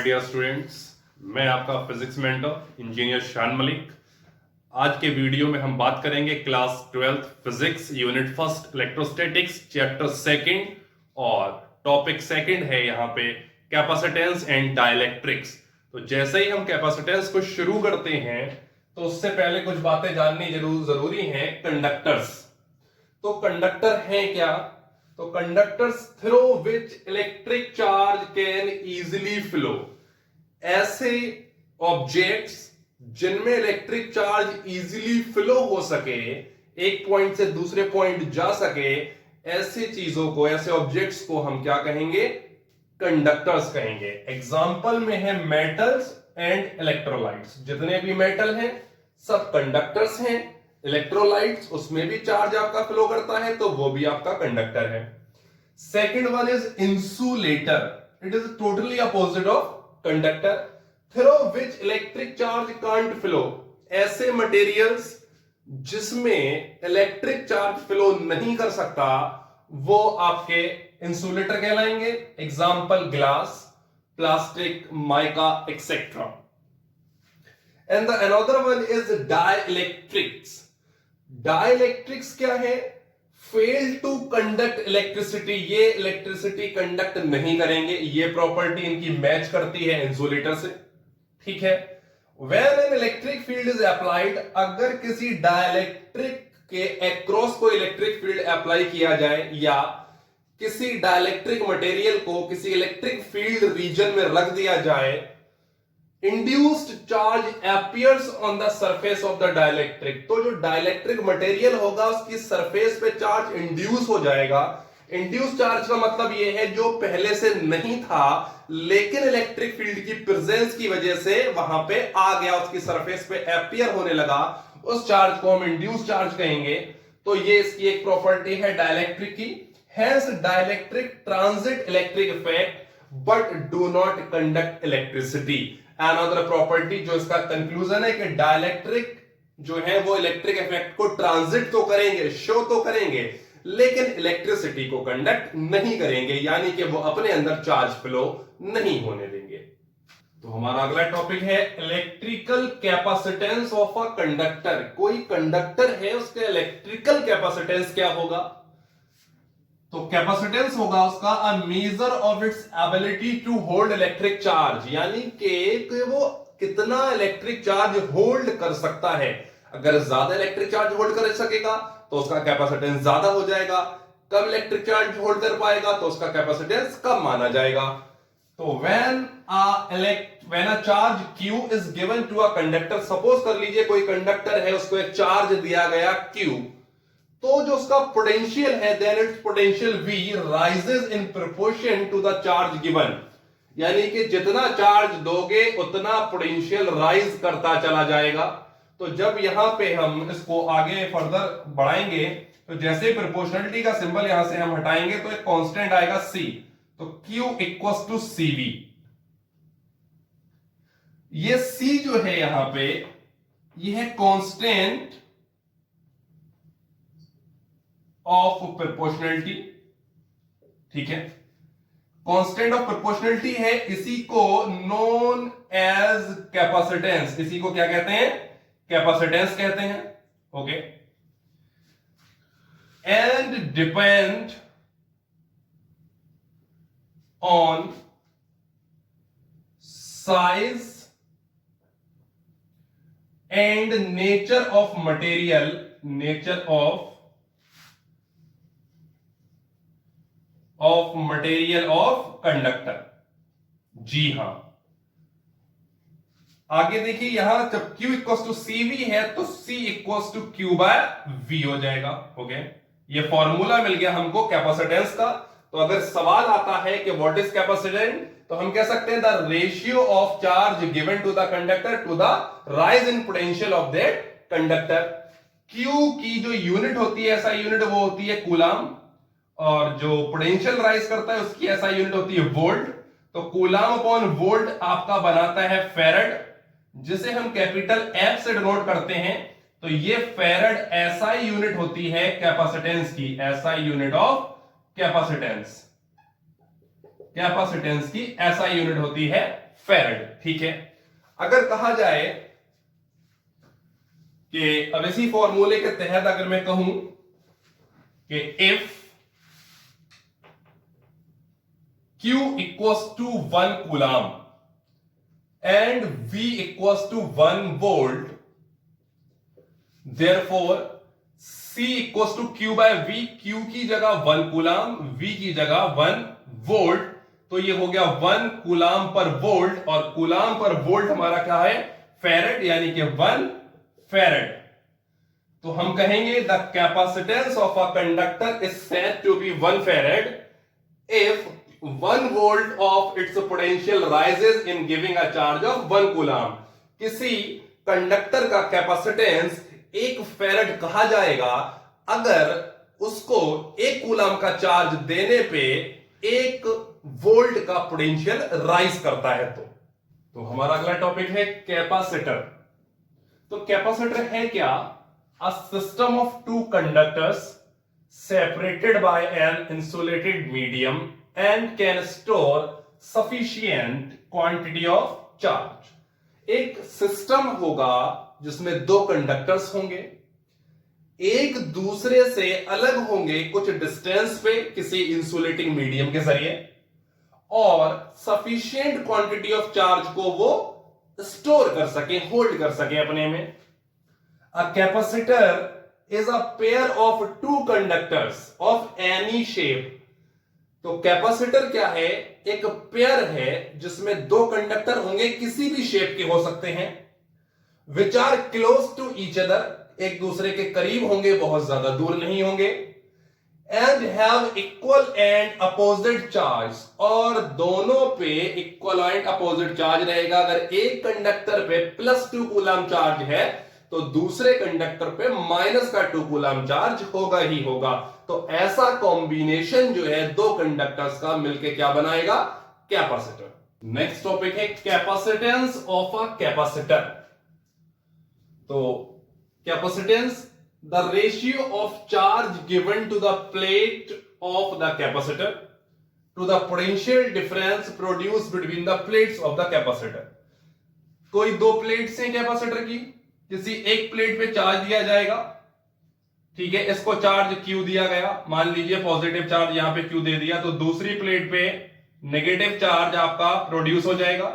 Dear students, मैं आपका physics mentor engineer शान मलिक। आज के वीडियो में हम बात करेंगे class 12th physics unit first electrostatics chapter second, और टॉपिक सेकंड है यहाँ पे कैपेसिटेंस एंड डाइलेक्ट्रिक्स। तो जैसे ही हम कैपेसिटेंस को शुरू करते हैं तो उससे पहले कुछ बातें जाननी जरूरी हैं। कंडक्टर्स, तो कंडक्टर है क्या? तो conductors through which electric charge can easily flow, ऐसे ऑब्जेक्ट्स जिनमें इलेक्ट्रिक चार्ज इजीली फ्लो हो सके, एक पॉइंट से दूसरे पॉइंट जा सके, ऐसी चीजों को, ऐसे ऑब्जेक्ट्स को हम क्या कहेंगे? कंडक्टर्स कहेंगे। एग्जाम्पल में है मेटल्स एंड इलेक्ट्रोलाइट्स। जितने भी मेटल हैं सब कंडक्टर्स हैं। इलेक्ट्रोलाइट्स, उसमें भी चार्ज आपका फ्लो करता है तो वो भी आपका कंडक्टर है। Second one is insulator. It is totally opposite of conductor. Through which electric charge can't flow, ऐसे मटेरियल्स जिसमें इलेक्ट्रिक चार्ज फ्लो नहीं कर सकता वो आपके इंसुलेटर कहलाएंगे। Example glass, plastic, mica etcetera. And the another one is dielectrics. Dielectrics क्या है? Fail to conduct electricity. ये इलेक्ट्रिसिटी कंडक्ट नहीं करेंगे। ये प्रॉपर्टी इनकी मैच करती है इंसुलेटर से, ठीक है। When an electric field is applied, अगर किसी डाइलेक्ट्रिक के अक्रॉस को इलेक्ट्रिक फील्ड अप्लाई किया जाए या किसी डाइलेक्ट्रिक मटेरियल को किसी इलेक्ट्रिक फील्ड रीजन में रख दिया जाए, induced charge appears on the surface of the dielectric. तो जो डाइलेक्ट्रिक मटेरियल होगा उसकी सरफेस पे चार्ज इंड्यूस हो जाएगा। इंड्यूस चार्ज का मतलब यह है जो पहले से नहीं था लेकिन इलेक्ट्रिक फील्ड की प्रेजेंस की वजह से वहां पे आ गया, उसकी सरफेस पे अपीयर होने लगा, उस चार्ज को हम इंड्यूस चार्ज कहेंगे। तो ये इसकी एक प्रॉपर्टी है डाइलेक्ट्रिक की। Hence dielectric transit electric effect but do not conduct electricity. Another property जो इसका कंक्लूजन है कि डाइलेक्ट्रिक जो है वो इलेक्ट्रिक इफेक्ट को ट्रांजिट तो करेंगे, शो तो करेंगे, लेकिन इलेक्ट्रिसिटी को कंडक्ट नहीं करेंगे, यानी कि वो अपने अंदर चार्ज फ्लो नहीं होने देंगे। तो हमारा अगला टॉपिक है electrical capacitance of a conductor. कोई कंडक्टर है, उसका इलेक्ट्रिकल कैपेसिटेंस क्या होगा? तो कैपेसिटेंस होगा उसका a measure of its ability to hold electric charge, यानी कि वो कितना इलेक्ट्रिक चार्ज होल्ड कर सकता है। अगर ज्यादा इलेक्ट्रिक चार्ज होल्ड कर सकेगा तो उसका कैपेसिटेंस ज्यादा हो जाएगा, कम इलेक्ट्रिक चार्ज होल्ड कर पाएगा तो उसका कैपेसिटेंस कम माना जाएगा। तो when a charge Q is given to a conductor, suppose कर लीजिए कोई कंडक्टर है, उसको एक चार्ज दिया गया Q, तो जो उसका पोटेंशियल है then its potential V rises in proportion to the charge given, यानी कि जितना चार्ज दोगे उतना पोटेंशियल राइज करता चला जाएगा। तो जब यहां पे हम इसको आगे फर्दर बढ़ाएंगे तो जैसे प्रोपोर्शनलिटी का सिंबल यहां से हम हटाएंगे तो एक कांस्टेंट आएगा C, तो Q इक्वल्स टू CV। ये C जो है यहां पे ये है कांस्टेंट ऑफ प्रोपोर्शनलिटी, ठीक है। कांस्टेंट ऑफ प्रोपोर्शनलिटी है, इसी को नोन एज कैपेसिटेंस, इसी को क्या कहते हैं? कैपेसिटेंस कहते हैं, okay. And depend on size and nature of material, nature of material of conductor. जी हां, आगे देखिए यहां जब Q इक्वल्स टू CV है तो C equals to Q by V हो जाएगा, ओके। ये फॉर्मूला मिल गया हमको कैपेसिटेंस का। तो अगर सवाल आता है कि व्हाट इज कैपेसिटेंस, तो हम कह सकते हैं the ratio of charge given to the conductor to the rise in potential of that conductor. Q की जो यूनिट होती है, ऐसा यूनिट वो होती है कूलम, और जो पोटेंशियल राइज करता है उसकी ऐसा यूनिट होती है वोल्ट। तो कूलम अपॉन वोल्ट आपका बनाता है फेरड, जिसे हम कैपिटल F से डिनोट करते हैं। तो ये फेरड ऐसा यूनिट होती है कैपेसिटेंस की, ऐसा यूनिट ऑफ कैपेसिटेंस, कैपेसिटेंस की ऐसा यूनिट होती है फेरेड। ठीक है, अगर कहा जाए कि अब इसी फॉर्मूले के तहत अगर मैं कहूं कि if Q equals to 1 coulomb and V equals to 1 volt, therefore C equals to Q by V, Q की जगह 1 कूलाम, V की जगह 1 वोल्ट, तो ये हो गया 1 कूलाम पर वोल्ट, और कूलाम पर वोल्ट हमारा क्या है? फेरेड, यानी कि 1 फेरेड। तो हम कहेंगे the capacitance of a conductor is said to be 1 farad if 1 volt of its potential rises in giving a charge of 1 coulomb। किसी कंडक्टर का कैपेसिटेंस 1 फेरेड कहा जाएगा अगर उसको 1 कूलम का चार्ज देने पे 1 वोल्ट का पोटेंशियल राइज करता है। तो हमारा अगला टॉपिक है कैपेसिटर। तो कैपेसिटर है क्या? A system of 2 conductors separated by an insulated medium and can store sufficient quantity of charge। एक सिस्टम होगा जिसमें 2 कंडक्टर्स होंगे, एक दूसरे से अलग होंगे कुछ डिस्टेंस पे किसी इंसुलेटिंग मीडियम के जरिए, और सफिशिएंट क्वांटिटी ऑफ चार्ज को वो स्टोर कर सके, होल्ड कर सके अपने में। A capacitor is a pair of 2 conductors of any shape। तो कैपेसिटर क्या है? एक पेयर है जिसमें 2 कंडक्टर होंगे, किसी भी शेप के हो सकते हैं, which are close to each other, एक दूसरे के करीब होंगे, बहुत ज्यादा दूर नहीं होंगे, and have equal and opposite charge, और दोनों पे equal and opposite charge रहेगा। अगर एक कंडक्टर पे +2 कूलम चार्ज है तो दूसरे कंडक्टर पे -2 कूलम चार्ज होगा ही होगा। तो ऐसा कॉम्बिनेशन जो है 2 कंडक्टर्स का मिलके क्या बनाएगा? कैपेसिटर। नेक्स्ट टॉपिक है कैपेसिटेंस ऑफ अ कैपेसिटर। तो capacitance the ratio of charge given to the plate of the capacitor to the potential difference produce between the plates of the capacitor. कोई 2 plates हैं capacitor की, किसी एक plate पे charge दिया जाएगा, ठीक है, इसको चार्ज Q दिया गया, मान लीजिए पॉजिटिव चार्ज यहां पे Q दे दिया, तो दूसरी प्लेट पे नेगेटिव चार्ज आपका प्रोड्यूस हो जाएगा।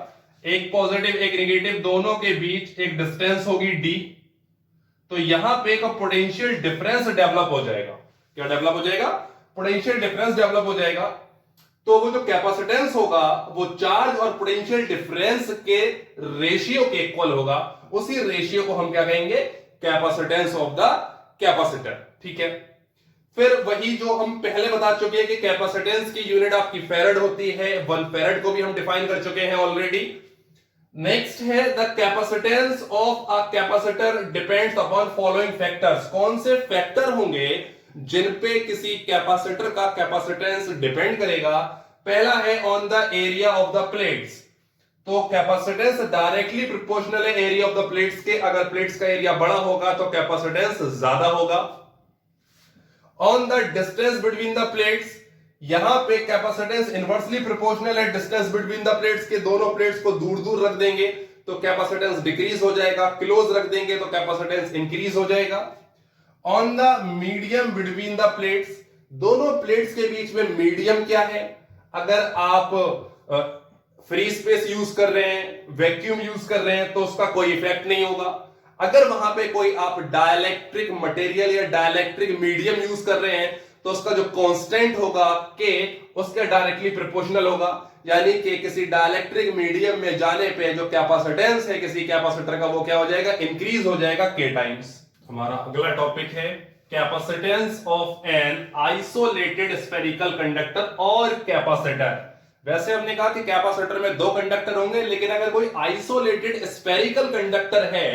एक पॉजिटिव एक नेगेटिव, दोनों के बीच एक डिस्टेंस होगी D, तो यहां पे एक पोटेंशियल डिफरेंस डेवलप हो जाएगा। क्या डेवलप हो जाएगा? पोटेंशियल डिफरेंस डेवलप हो जाएगा। तो वो जो कैपेसिटेंस होगा वो चार्ज और पोटेंशियल डिफरेंस के रेशियो के इक्वल होगा। उसी रेशियो को हम क्या कहेंगे? Capacitance of the capacitor. ठीक है, फिर वही जो हम पहले बता चुके हैं कि कैपेसिटेंस की यूनिट आपकी फेरेड होती है, 1 फेरेड को भी हम डिफाइन कर चुके हैं ऑलरेडी। नेक्स्ट है the capacitance of a capacitor depends upon following factors. कौन से फैक्टर होंगे जिन पे किसी कैपेसिटर का कैपेसिटेंस डिपेंड करेगा? पहला है on the area of the plates. तो कैपेसिटेंस डायरेक्टली प्रोपोर्शनल है एरिया ऑफ द प्लेट्स के। अगर प्लेट्स का एरिया बड़ा होगा तो कैपेसिटेंस ज्यादा होगा। On the distance between the plates, यहां पे कैपेसिटेंस इनवर्सली प्रोपोर्शनल है डिस्टेंस बिटवीन द प्लेट्स के। दोनों प्लेट्स को दूर दूर रख देंगे तो कैपेसिटेंस डिक्रीज हो जाएगा, क्लोज रख देंगे तो कैपेसिटेंस इंक्रीज हो जाएगा। On the medium between the plates, दोनों प्लेट्स के बीच में मीडियम क्या है? अगर आप फ्री स्पेस यूज कर रहे हैं, वैक्यूम यूज कर रहे हैं, तो उसका कोई इफेक्ट नहीं होगा। अगर वहां पे कोई आप डाइलेक्ट्रिक मटेरियल या डाइलेक्ट्रिक मीडियम यूज कर रहे हैं तो उसका जो कांस्टेंट होगा के, उसके डायरेक्टली प्रोपोर्शनल होगा। यानी कि किसी डाइलेक्ट्रिक मीडियम में जाने पे जो कैपेसिटेंस है किसी कैपेसिटर का, वो क्या हो जाएगा? इंक्रीज हो जाएगा के टाइम्स। हमारा अगला टॉपिक है capacitance of an isolated spherical conductor और कैपेसिटर। वैसे हमने कहा कि कैपेसिटर में 2 कंडक्टर होंगे, लेकिन अगर कोई आइसोलेटेड स्फेरिकल कंडक्टर है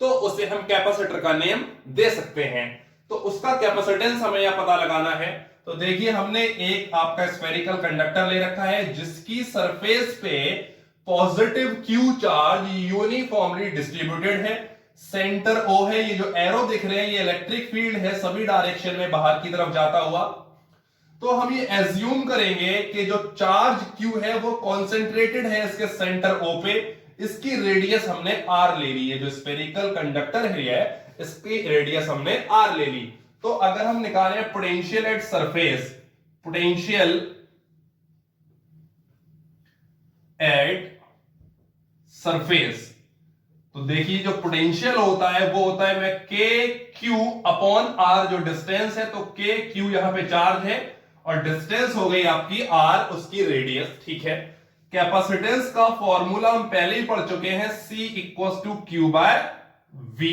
तो उसे हम कैपेसिटर का नेम दे सकते हैं। तो उसका कैपेसिटेंस हमें यह पता लगाना है। तो देखिए, हमने एक आपका स्फेरिकल कंडक्टर ले रखा है जिसकी सरफेस पे positive Q charge uniformly distributed है। सेंटर O है, ये जो एरो दिख रहे हैं ये इलेक्ट्रिक फील्ड है, सभी डायरेक्शन में बाहर की तरफ जाता हुआ। तो हम ये एज्यूम करेंगे कि जो चार्ज Q है वो कॉन्सेंट्रेटेड है इसके सेंटर O पे, इसकी रेडियस हमने R ले ली है, जो स्फेरिकल कंडक्टर है इसकी रेडियस हमने R ले ली। तो अगर हम निकालें potential at surface, potential at surface, तो देखिए जो पोटेंशियल होता है वो होता है मैं के क्यू अपॉन आर, जो डिस्टेंस है तो के क्यू यहां पे चार्ज है और डिस्टेंस हो गई आपकी आर, उसकी रेडियस, ठीक है। कैपेसिटेंस का फॉर्मूला हम पहले ही पढ़ चुके हैं, C equal to Q by V,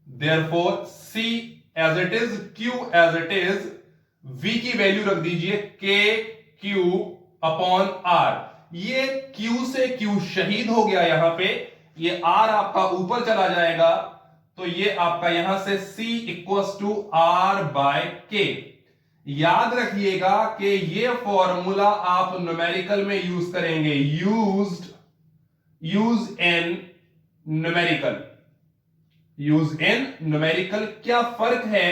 therefore C as it is, Q as it is, V की वैल्यू रख दीजिए के क्यू अपॉन आर। ये Q से Q शहीद हो गया यहां पे, ये R आपका ऊपर चला जाएगा, तो ये आपका यहां से C equal to R by K. याद रखिएगा कि ये फॉर्मूला आप न्यूमेरिकल में यूज करेंगे, use in numerical, use in numerical. क्या फर्क है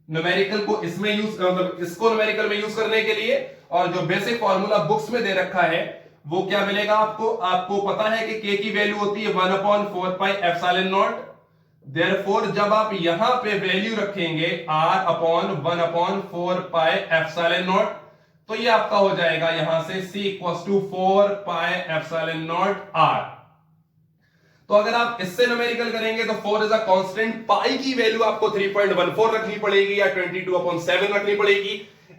न्यूमेरिकल को इसमें यूज, मतलब इसको न्यूमेरिकल में यूज करने के लिए और जो बेसिक फॉर्मूला बुक्स में दे रखा है वो क्या मिलेगा आपको? आपको पता है कि k की वैल्यू होती है 1/4 पाई एप्सिलॉन नॉट, देयरफॉर जब आप यहां पे वैल्यू रखेंगे r upon 1/4 pi epsilon naught, तो ये आपका हो जाएगा यहां से c equal to 4 pi epsilon naught r। तो अगर आप इससे न्यूमेरिकल करेंगे तो 4 इज अ कांस्टेंट, पाई की वैल्यू आपको 3.14 रखनी पड़ेगी या 22/7 रखनी पड़ेगी,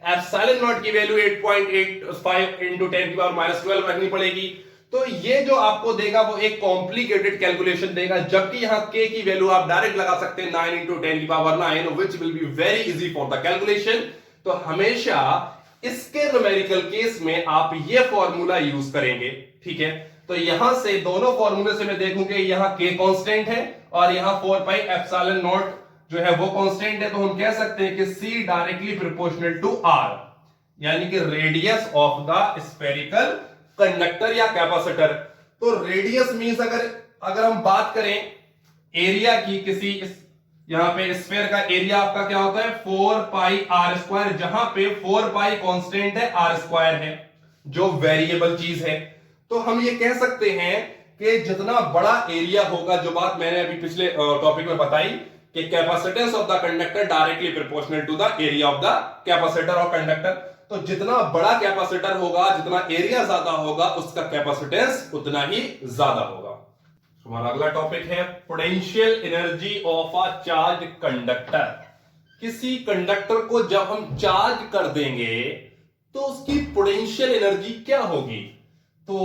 एप्सिलॉन नॉट की वैल्यू 8.85 इंटू 10⁻12 रखनी पड़ेगी। तो ये जो आपको देगा वो एक कॉम्प्लिकेटेड कैलकुलेशन देगा, जबकि यहां k की वैल्यू आप डायरेक्ट लगा सकते हैं 9 into 10⁻9, which will be very easy for the calculation. तो हमेशा इसके न्यूमेरिकल केस में आप ये फॉर्मूला यूज करेंगे, ठीक है। तो यहां से दोनों फॉर्मूले से मैं देखूं कि यहां k कांस्टेंट है और यहां 4 पाई एप्सिलॉन नॉट जो है वो कांस्टेंट है, तो हम कह सकते हैं कि c directly proportional to r, यानी कि radius of the spherical conductor या कैपेसिटर। तो रेडियस मींस अगर हम बात करें एरिया की, किसी यहां पे स्फेयर का एरिया आपका क्या होता है 4 पाई आर स्क्वायर, जहां पे 4 पाई कांस्टेंट है, आर स्क्वायर है जो वेरिएबल चीज है। तो हम ये कह सकते हैं कि जितना बड़ा एरिया होगा, जो बात मैंने अभी पिछले टॉपिक में बताई कि capacitance of the conductor directly proportional to the area of the capacitor और कंडक्टर। तो जितना बड़ा कैपेसिटर होगा, जितना एरिया ज्यादा होगा, उसका कैपेसिटेंस उतना ही ज्यादा होगा। हमारा अगला टॉपिक है potential energy of a charge conductor. किसी कंडक्टर को जब हम चार्ज कर देंगे तो उसकी पोटेंशियल एनर्जी क्या होगी? तो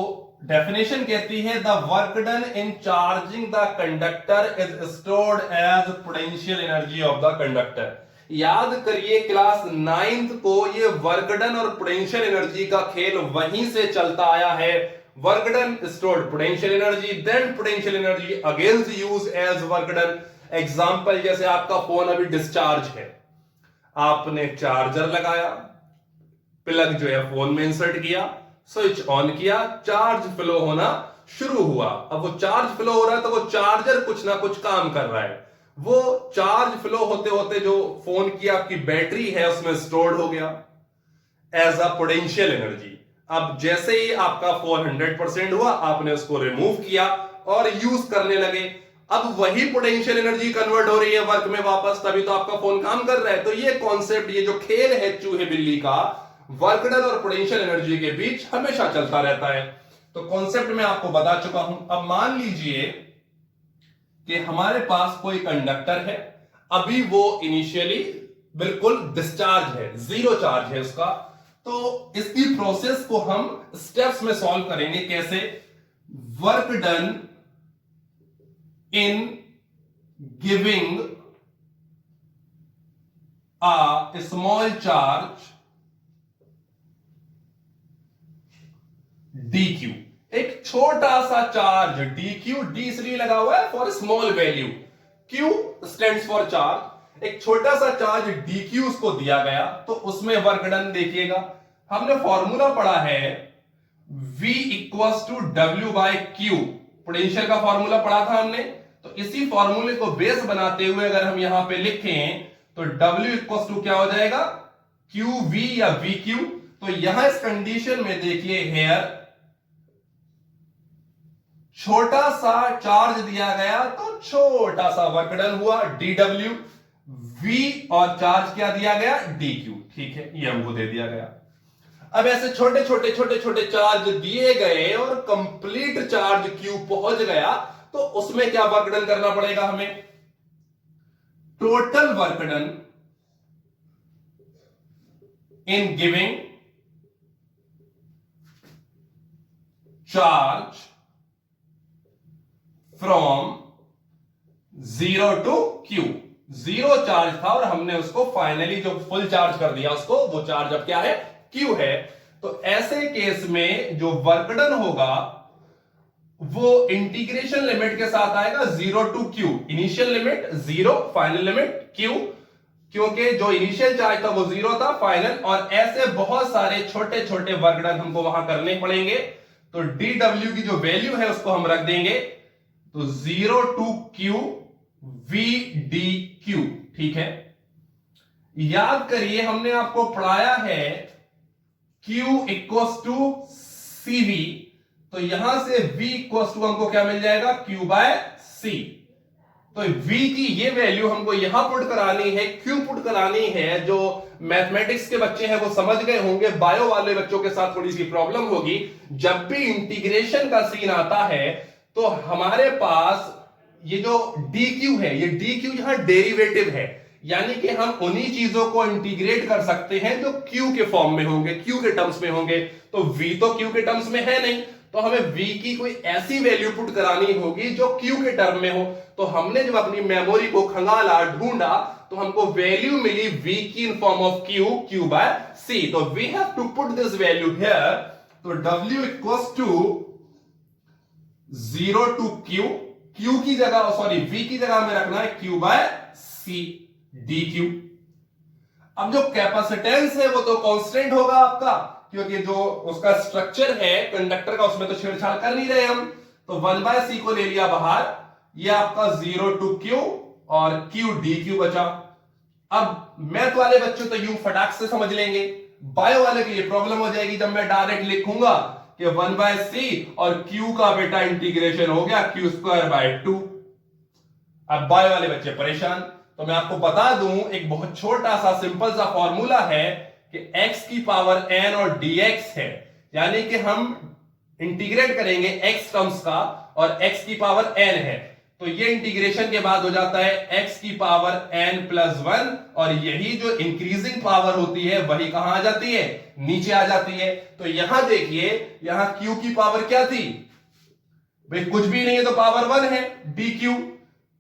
डेफिनेशन कहती है the work done in charging the conductor is stored as potential energy of the conductor. याद करिए क्लास 9th को ये वर्क डन और पोटेंशियल एनर्जी का खेल वहीं से चलता आया है। Work done stored potential energy, then potential energy again use as work done. Example जैसे आपका फोन अभी डिस्चार्ज है, आपने चार्जर लगाया, प्लग जो है फोन में इंसर्ट किया, स्विच ऑन किया, चार्ज फ्लो होना शुरू हुआ। अब वो चार्ज फ्लो हो रहा है तो वो चार्जर कुछ ना कुछ काम कर रहा है, वो चार्ज फ्लो होते होते जो फोन की आपकी बैटरी है उसमें स्टोर्ड हो गया एज अ पोटेंशियल एनर्जी। अब जैसे ही आपका फोन 100% हुआ, आपने उसको रिमूव किया और यूज करने लगे, अब वही पोटेंशियल एनर्जी कन्वर्ट हो रही है वर्क में वापस, तभी तो आपका फोन काम कर रहा है। तो ये कॉन्सेप्ट, ये जो खेल है चूहे बिल्ली का, वर्क डन और पोटेंशियल एनर्जी के बीच हमेशा चलता रहता है। तो कॉन्सेप्ट मैं आपको बता चुका हूं। अब मान लीजिए कि हमारे पास कोई कंडक्टर है, अभी वो इनिशियली बिल्कुल डिस्चार्ज है, जीरो चार्ज है उसका। तो इसकी प्रोसेस को हम स्टेप्स में सॉल्व करेंगे। कैसे? Work done in giving a small charge dq, एक छोटा सा चार्ज dq, d इसलिए लगा हुआ है for small value, q stands for charge. एक छोटा सा चार्ज dq उसको दिया गया, तो उसमें वर्क डन देखिएगा, हमने फॉर्मूला पढ़ा है v equals to w by q, potential का फॉर्मूला पढ़ा था हमने। तो इसी फॉर्मूले को बेस बनाते हुए अगर हम यहां पे लिखें तो w इक्वल्स टू क्या हो जाएगा, क्यू वी या वी क्यू। तो यहां इस कंडीशन में देखिए हेयर छोटा सा चार्ज दिया गया तो छोटा सा वर्क डन हुआ dw, v और चार्ज क्या दिया गया dq। ठीक है, ये हमको दे दिया गया। अब ऐसे छोटे छोटे छोटे छोटे चार्ज दिए गए और कंप्लीट चार्ज q पहुंच गया तो उसमें क्या वर्क डन करना पड़ेगा हमें, total work done in giving charge from 0 to q। 0 charge था और हमने उसको फाइनली जो फुल चार्ज कर दिया उसको, वो चार्ज अब क्या है, q है। तो ऐसे केस में जो वर्क डन होगा वो इंटीग्रेशन लिमिट के साथ आएगा 0 to q। Initial limit 0, final limit q, क्योंकि जो इनिशियल चार्ज था वो 0 था, फाइनल, और ऐसे बहुत सारे छोटे छोटे वर्क डन हमको वहां करने पड़ेंगे। तो dw की जो वैल्यू है उसको हम रख देंगे, तो 0 टू q v dq। ठीक है, याद करिए हमने आपको पढ़ाया है q इक्वल्स टू cv, तो यहां से v इक्वल्स टू हमको क्या मिल जाएगा, q बाय c। तो v की ये वैल्यू हमको यहां पुट करानी है, क्यों पुट करानी है, जो मैथमेटिक्स के बच्चे हैं वो समझ गए होंगे, बायो वाले बच्चों के साथ थोड़ी सी प्रॉब्लम होगी। जब भी इंटीग्रेशन का सीन आता है तो हमारे पास ये जो dq है, ये dq यहां डेरिवेटिव है, यानी कि हम उन्हीं चीजों को इंटीग्रेट कर सकते हैं जो q के फॉर्म में होंगे, q के टर्म्स में होंगे। तो v तो q के टर्म्स में है नहीं, तो हमें v की कोई ऐसी वैल्यू पुट करानी होगी जो q के टर्म में हो। तो हमने जब अपनी मेमोरी को खंगाला, ढूंढा, तो हमको वैल्यू मिली v की इन form of q by c। तो we have to put this value here. तो w equals to 0 to q की जगह, सॉरी v की जगह में रखना है q बाय c dq। अब जो कैपेसिटेंस है वो तो कांस्टेंट होगा आपका, क्योंकि जो उसका स्ट्रक्चर है कंडक्टर का उसमें तो छेड़छाड़ कर नहीं रहे हम। तो 1 बाय c को ले लिया बाहर, ये आपका 0 टू q और q dq बचा। अब मैथ वाले बच्चों तो यूं फटाक से समझ लेंगे, बायो वाले की ये प्रॉब्लम हो जाएगी जब मैं डायरेक्ट लिखूंगा कि 1 बाय c और q का बेटा इंटीग्रेशन हो गया q स्क्वायर बाय 2। अब बायो वाले बच्चे परेशान। तो मैं आपको बता दूं, एक बहुत छोटा सा सिंपल सा फॉर्मूला है कि x की पावर n और dx है, यानी कि हम इंटीग्रेट करेंगे x टर्म्स का और x की पावर n है, तो ये इंटीग्रेशन के बाद हो जाता है x की पावर n प्लस 1, और यही जो इंक्रीजिंग पावर होती है वही कहां आ जाती है, नीचे आ जाती है। तो यहां देखिए, यहां q की पावर क्या थी भाई, कुछ भी नहीं है तो पावर 1 है dq।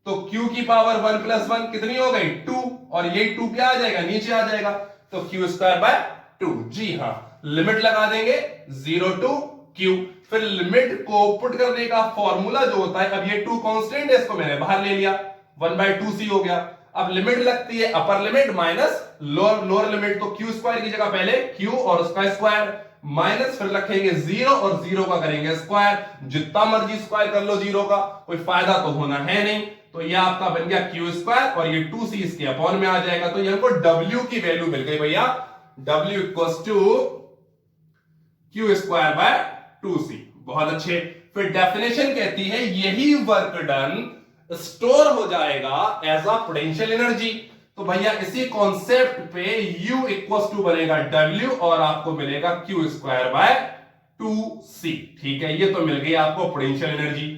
तो q की पावर 1 प्लस 1 कितनी हो गई, 2, और ये 2 क्या आ जाएगा, नीचे आ जाएगा, तो q स्क्वायर बाय 2। जी हां, लिमिट लगा देंगे 0 टू q। फिर लिमिट को पुट करने का फॉर्मूला जो होता है, अब ये 2 कांस्टेंट है, इसको मैंने बाहर ले लिया, 1 बाय 2c हो गया। अब लिमिट लगती है upper limit minus lower limit, तो q स्क्वायर की जगह पहले q और उसका स्क्वायर माइनस, फिर रखेंगे 0 और 0 का करेंगे स्क्वायर। जितना मर्जी स्क्वायर कर लो 0 का, कोई फायदा तो होना है नहीं। तो ये आपका बन गया q स्क्वायर और ये 2c इसके अपॉन में आ जाएगा। तो ये हमको w की वैल्यू मिल गई भैया, w equals to q square by 2c। बहुत अच्छे। फिर डेफिनेशन कहती है यही वर्क डन स्टोर हो जाएगा एज अ पोटेंशियल एनर्जी। तो भैया इसी कॉन्सेप्ट पे u इक्वल्स टू बनेगा w और आपको मिलेगा q स्क्वायर बाय 2c। ठीक है, ये तो मिल गई आपको पोटेंशियल एनर्जी।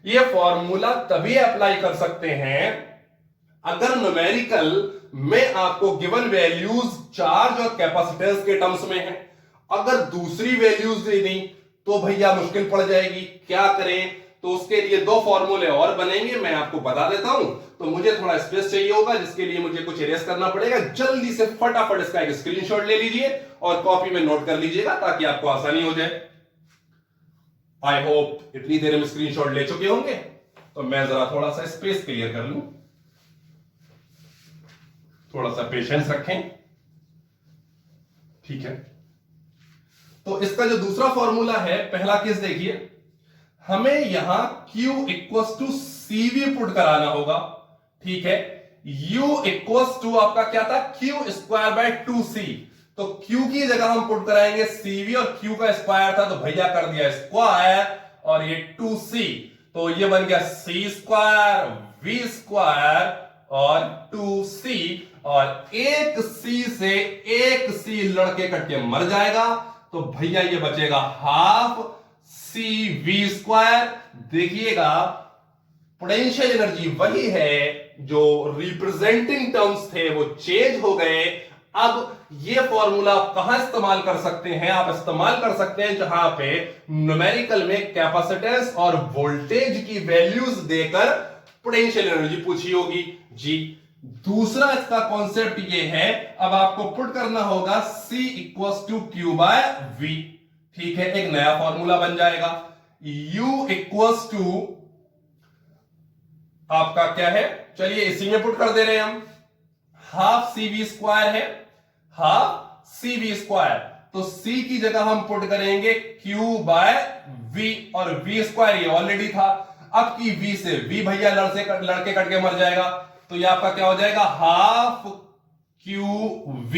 ये फॉर्मूला तभी अप्लाई कर सकते हैं अगर न्यूमेरिकल में आपको गिवन वैल्यूज चार्ज और कैपेसिटेंस के टर्म्स में है। अगर दूसरी वैल्यूज दे दी तो भैया मुश्किल पड़ जाएगी, क्या करें। तो उसके लिए 2 फॉर्मूले और बनेंगे, मैं आपको बता देता हूं। तो मुझे थोड़ा स्पेस चाहिए होगा, जिसके लिए मुझे कुछ इरेज करना पड़ेगा। जल्दी से फटाफट इसका एक स्क्रीनशॉट ले लीजिए और कॉपी में नोट कर लीजिएगा ताकि आपको आसानी हो जाए। आई होप इतनी देर में स्क्रीनशॉट ले चुके होंगे। तो मैं जरा थोड़ा सा स्पेस क्लियर कर लूं, थोड़ा सा पेशेंस रखें। ठीक है, तो इसका जो दूसरा फॉर्मूला है, पहला केस देखिए, हमें यहां q equals to cv put कराना होगा। ठीक है, u इक्वल्स टू आपका क्या था, q स्क्वायर बाय 2c। तो Q की जगह हम पुट कराएंगे CV, और Q का स्क्वायर था तो भैया कर दिया स्क्वायर, और ये 2C, तो ये बन गया C स्क्वायर V स्क्वायर और 2C, और एक C से एक C लड़के कट के मर जाएगा, तो भैया ये बचेगा हाफ CV स्क्वायर। देखिएगा पोटेंशियल एनर्जी वही है, जो रिप्रेजेंटिंग टर्म्स थे वो चेंज हो गए। अब ये फॉर्मूला आप कहां इस्तेमाल कर सकते हैं? आप इस्तेमाल कर सकते हैं जहां पे न्यूमेरिकल में कैपेसिटेंस और वोल्टेज की वैल्यूज देकर पोटेंशियल एनर्जी पूछी होगी जी। दूसरा इसका कॉन्सेप्ट ये है, अब आपको पुट करना होगा C equals to Q by V। ठीक है, एक नया फॉर्मूला बन जाएगा। U इक्वल्स टू आपका क्या है, चलिए इसी में पुट कर दे रहे हैं हम, हाफ CV स्क्वायर है, हाफ CV स्क्वायर, तो C की जगह हम पुट करेंगे Q बाय V, और V स्क्वायर ये ऑलरेडी था। अब की V से V भैया लड़के कट के मर जाएगा, तो ये आपका क्या हो जाएगा, हाफ QV।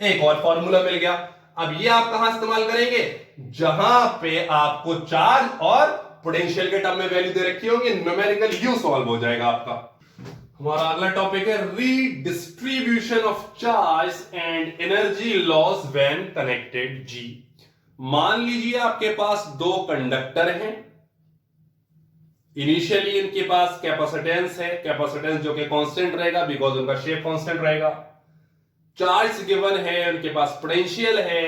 एक और फॉर्मूला मिल गया। अब ये आप कहां इस्तेमाल करेंगे? जहां पे आपको चार्ज और पोटेंशियल के टर्म में वैल्यू दे रखी होगी, न्यूमेरिकल यूं सॉल्व हो जाएगा आपका। हमारा अगला टॉपिक है redistribution of charge and energy loss when connected जी। मान लीजिए आपके पास दो कंडक्टर हैं, इनिशियली इनके पास कैपेसिटेंस है, कैपेसिटेंस जो कि कांस्टेंट रहेगा बिकॉज उनका शेप कांस्टेंट रहेगा। चार्ज गिवन है, उनके पास पोटेंशियल है।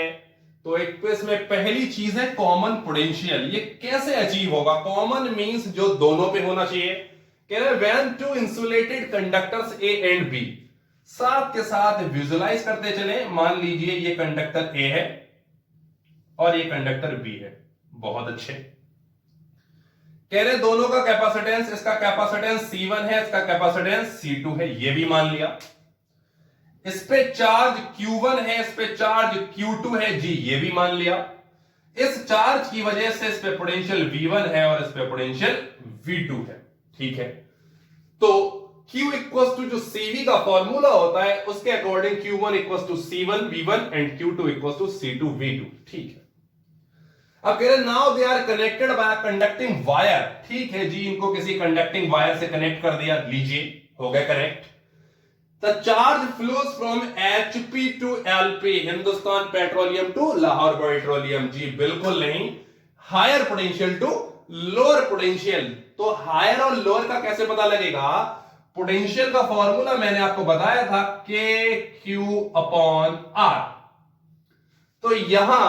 तो एक तो इसमें पहली चीज है कॉमन पोटेंशियल। ये कैसे अचीव होगा? कॉमन मींस जो दोनों पे होना चाहिए। कह रहे when two insulated conductors A and B, साथ के साथ विजुलाइज करते चले। मान लीजिए ये कंडक्टर ए है और ये कंडक्टर बी है, बहुत अच्छे। कह रहे दोनों का कैपेसिटेंस, इसका कैपेसिटेंस C1 है, इसका कैपेसिटेंस C2 है, ये भी मान लिया। इस पे चार्ज Q1 है, इस पे चार्ज Q2 है जी, ये भी मान लिया। इस चार्ज की वजह से इस पे पोटेंशियल V1 है और इस पे पोटेंशियल V2 है। ठीक है, तो Q इक्वल्स टू जो CV का फॉर्मूला होता है उसके according Q1 equals to C1 V1 and Q2 equals to C2 V2। ठीक है, अब कह रहे now they are connected by conducting wire. ठीक है जी, इनको किसी कंडक्टिंग वायर से कनेक्ट कर दिया, लीजिए हो गया connect. The charge flows from HP to LP, Hindustan petroleum to Lahore petroleum जी, बिल्कुल नहीं, higher potential to lower potential. तो हायर और लोअर का कैसे पता लगेगा? पोटेंशियल का फॉर्मूला मैंने आपको बताया था, KQ/R। तो यहां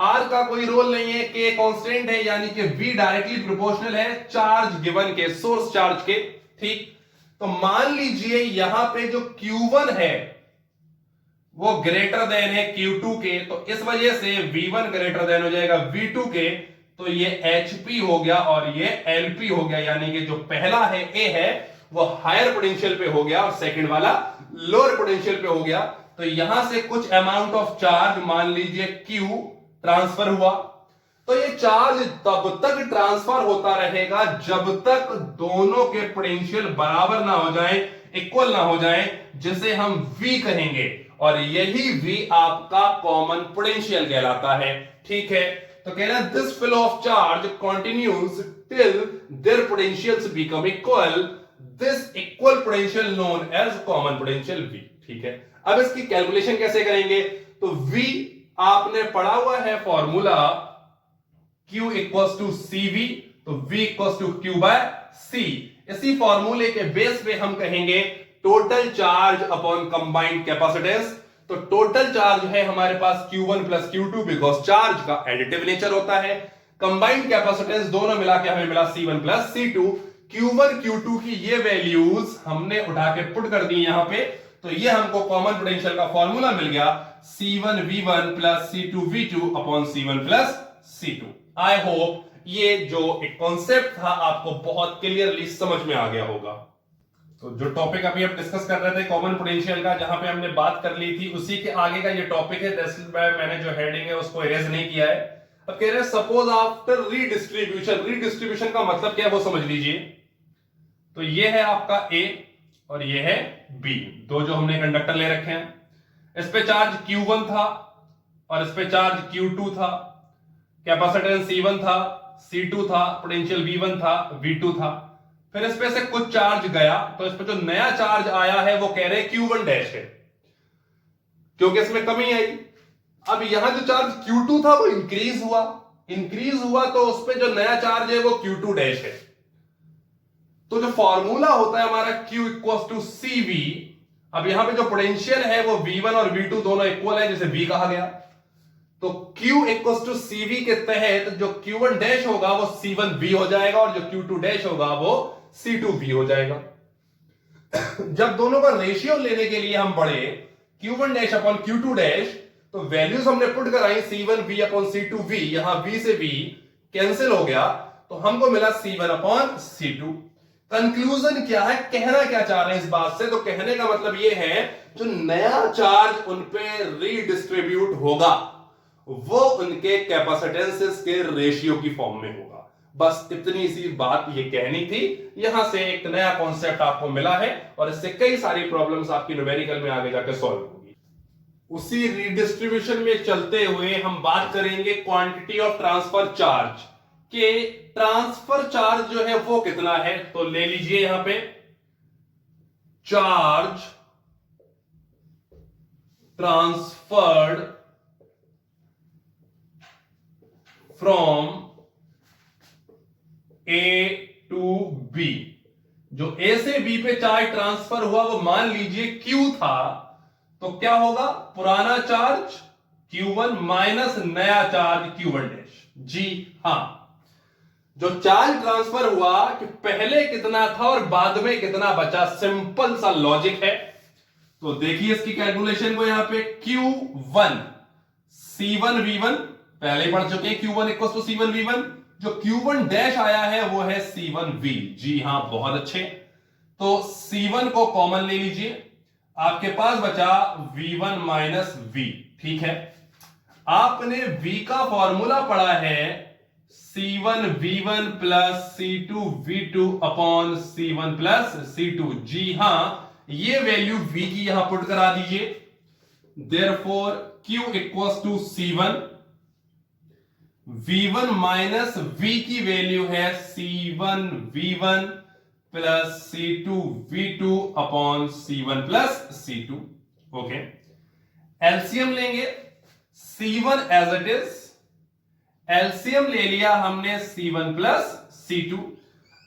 R का कोई रोल नहीं है, K कांस्टेंट है, यानी कि V डायरेक्टली प्रोपोर्शनल है चार्ज गिवन के, सोर्स चार्ज के। ठीक, तो मान लीजिए यहां पे जो Q1 है वो ग्रेटर देन है Q2 के, तो इस वजह से V1 ग्रेटर देन हो जाएगा V2 के, तो ये HP हो गया और ये LP हो गया, यानी कि जो पहला है A है वो हायर पोटेंशियल पे हो गया और सेकंड वाला लोअर पोटेंशियल पे हो गया। तो यहां से कुछ अमाउंट ऑफ चार्ज, मान लीजिए Q, ट्रांसफर हुआ। तो ये चार्ज तब तक ट्रांसफर होता रहेगा जब तक दोनों के पोटेंशियल बराबर ना हो जाएं, इक्वल ना हो जाएं, जिसे हम V कहेंगे, और यही V आपका कॉमन पोटेंशियल कहलाता है। ठीक है, तो कहना this flow of charge continues till their potentials become equal, this equal potential known as common potential V। ठीक है, अब इसकी कैलकुलेशन कैसे करेंगे? तो V आपने पढ़ा हुआ है formula Q equals to CV, तो V equals to Q by C। इसी फॉर्मूले के बेस पे हम कहेंगे total charge upon combined capacitance. तो टोटल चार्ज है हमारे पास Q1 plus Q2, because charge का एडिटिव नेचर होता है। कंबाइंड कैपेसिटेंस दोनों मिला के हमें मिला C1 plus C2। Q1 Q2 की ये वैल्यूज हमने उठा के पुट कर दी यहां पे, तो ये हमको कॉमन पोटेंशियल का फॉर्मूला मिल गया, C1 V1 plus C2 V2 upon C1 plus C2। I hope ये जो एक कॉन्सेप्ट था आपको बहुत क्लियरली समझ में आ गया होगा। तो जो टॉपिक अभी हम डिस्कस कर रहे थे कॉमन पोटेंशियल का, जहां पे हमने बात कर ली थी, उसी के आगे का ये टॉपिक है। मैंने जो हेडिंग है उसको इरेज नहीं किया है। अब कह रहे हैं सपोज आफ्टर रीडिस्ट्रीब्यूशन, रीडिस्ट्रीब्यूशन का मतलब क्या है वो समझ लीजिए। तो ये है आपका A और ये है B, दो जो हमने कंडक्टर ले रखे हैं। इस पे चार्ज Q1 था और इस पे चार्ज Q2 था, कैपेसिटेंस C1 था, C2 था, पोटेंशियल V1 था, V2 था। फिर इस पे से कुछ चार्ज गया, तो इस पे जो नया चार्ज आया है वो कह रहे Q1 डैश है, क्योंकि इसमें कमी आई। अब यहां जो चार्ज Q2 था वो इंक्रीज हुआ तो उस पे जो नया चार्ज है वो Q2 डैश है। तो जो फॉर्मूला होता है हमारा Q इक्वल टू CV, अब यहां पे जो पोटेंशियल है वो V1 और V2 दोनों इक्वल है, जिसे V कहा गया। तो Q इक्वल टू CV के तहत जो Q1 डैश होगा वो C1V हो जाएगा और जो Q2 डैश होगा वो C2V हो जाएगा। जब दोनों का रेशियो लेने के लिए हम बढ़े Q1 dash upon Q2 dash, तो वैल्यूज हमने पुट कराई C1V अपॉन C2V, यहां V से V कैंसिल हो गया, तो हमको मिला C1 अपॉन C2। कंक्लूजन क्या है, कहना क्या चाह रहे हैं इस बात से? तो कहने का मतलब यह है जो नया चार्ज उन पे रीडिस्ट्रीब्यूट होगा वो उनके कैपेसिटेंसेस के रेशियो की फॉर्म में होगा। बस इतनी सी बात ये कहनी थी। यहां से एक नया कॉन्सेप्ट आपको मिला है और इससे कई सारी प्रॉब्लम्स आपकी न्यूमेरिकल में आगे जाकर सॉल्व होगी। उसी रीडिस्ट्रीब्यूशन में चलते हुए हम बात करेंगे क्वांटिटी ऑफ ट्रांसफर चार्ज के। ट्रांसफर चार्ज जो है वो कितना है, तो ले लीजिए यहां पे charge transferred from A to B। जो A से B पे चार्ज ट्रांसफर हुआ वो मान लीजिए Q था, तो क्या होगा, पुराना चार्ज Q1 माइनस नया चार्ज Q1 डैश। जी हां, जो चार्ज ट्रांसफर हुआ कि पहले कितना था और बाद में कितना बचा, सिंपल सा लॉजिक है। तो देखिए इसकी कैलकुलेशन को, यहां पे Q1 C1 V1 पहले ही पढ़ चुके हैं, Q1 equal to C1 V1। जो Q1 डैश आया है वो है C1V। जी हां, बहुत अच्छे। तो C1 को कॉमन ले लीजिए, आपके पास बचा V1 माइनस V। ठीक है, आपने V का फॉर्मूला पढ़ा है C1 V1 plus C2 V2 upon C1 plus C2। जी हां, ये वैल्यू V की यहां पुट करा दीजिए। Therefore Q equals to C1, V1 minus V की वैल्यू है C1 V1 plus C2 V2 upon C1 plus C2। Okay, LCM लेंगे, C1 as it is, LCM ले लिया हमने C1 प्लस C2।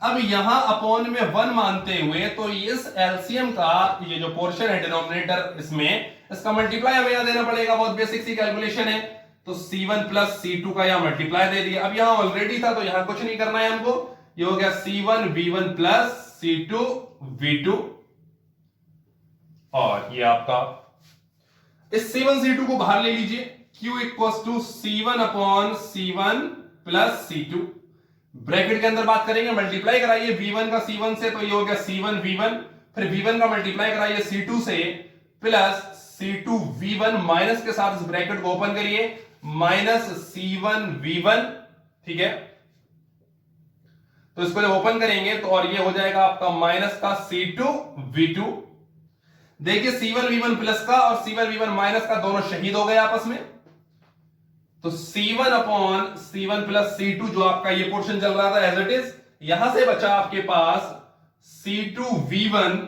अब यहां अपॉन में 1 मानते हुए, तो इस एलसीएम का ये जो पोर्शन है डिनोमिनेटर, इसमें इसका मल्टीप्लाई हमें यहां देना पड़ेगा, बहुत बेसिक सी कैलकुलेशन है। तो C1 प्लस C2 का यहां मल्टीप्लाई दे दिया। अब यहां ऑलरेडी था तो यहां कुछ नहीं करना है हमको, ये हो गया C1 V1 plus C2 V2, और ये आपका इस C1 C2 को बाहर ले लीजिए। Q equals to C1 upon C1 plus C2, bracket के अंदर बात करेंगे, मल्टीप्लाई कराइए V1 का C1 से, तो ये हो गया C1 V1, फिर V1 का मल्टीप्लाई कराइए C2 से, प्लस C2 V1 माइनस के साथ इस ब्रैकेट को ओपन करिए, माइनस C1 V1। ठीक है, तो इसको जब ओपन करेंगे तो और ये हो जाएगा आपका माइनस का C2 V2। देखिए C1 V1 प्लस का और C1 V1 माइनस का दोनों शहीद हो गए आपस में, तो C1 upon C1 plus C2 जो आपका ये पोर्शन चल रहा था एज इट इज, यहां से बचा आपके पास C2 V1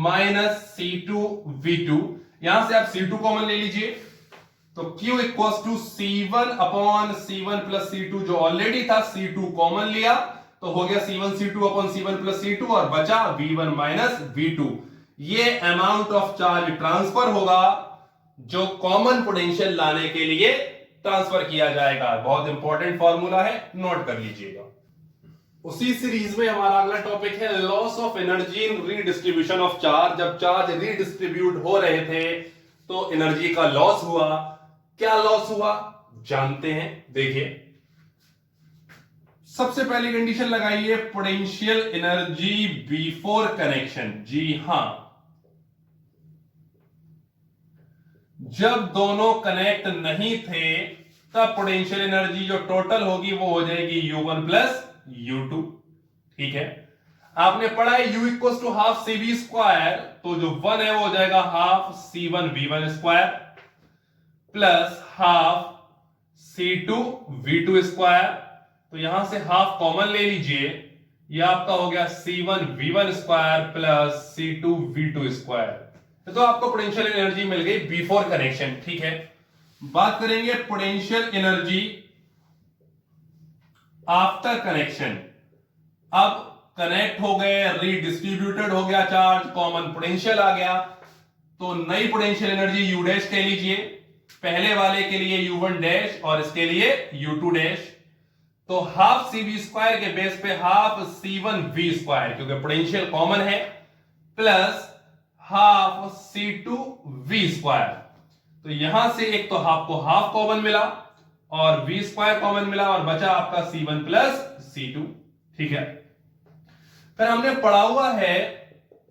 minus C2 V2। यहां से आप C2 कॉमन ले लीजिए, तो Q equals to C1 upon C1 plus C2, जो ऑलरेडी था C2 कॉमन लिया, तो हो गया C1 C2 upon C1 plus C2 और बचा V1 माइनस V2। ये अमाउंट ऑफ चार्ज ट्रांसफर होगा जो कॉमन पोटेंशियल लाने के लिए ट्रांसफर किया जाएगा। बहुत इंपॉर्टेंट फॉर्मूला है, नोट कर लीजिएगा। उसी सीरीज में हमारा अगला टॉपिक है loss of energy in redistribution of charge. जब चार्ज रीडिस्ट्रीब्यूट हो रहे थे तो एनर्जी का लॉस हुआ। क्या लॉस हुआ जानते हैं, देखिए। सबसे पहली कंडीशन लगाइए, पोटेंशियल एनर्जी बिफोर कनेक्शन। जी हां, जब दोनों कनेक्ट नहीं थे तब पोटेंशियल एनर्जी जो टोटल होगी वो हो जाएगी U1 प्लस U2। ठीक है, आपने पढ़ा है u equal to half C V square, तो जो 1 है वो हो जाएगा half C1 V1 square plus half C2 V2 square. तो यहां से हाफ कॉमन ले लीजिए, ये आपका हो गया C1 V1 square plus C2 V2 square. तो आपको पोटेंशियल एनर्जी मिल गई बिफोर कनेक्शन। ठीक है, बात करेंगे पोटेंशियल एनर्जी आफ्टर कनेक्शन। अब कनेक्ट हो गए, रीडिस्ट्रीब्यूटेड हो गया चार्ज, कॉमन पोटेंशियल आ गया, तो नई पोटेंशियल एनर्जी यू डैश कह लीजिए। पहले वाले के लिए U1 डैश और इसके लिए U2 डैश। तो हाफ सी वी स्क्वायर के बेस पे हाफ C1 V स्क्वायर, क्योंकि पोटेंशियल कॉमन है, plus half C2 V square. तो यहां से एक तो आपको हाफ कॉमन मिला और V स्क्वायर कॉमन मिला और बचा आपका C1 प्लस C2। ठीक है, फिर हमने पढ़ा हुआ है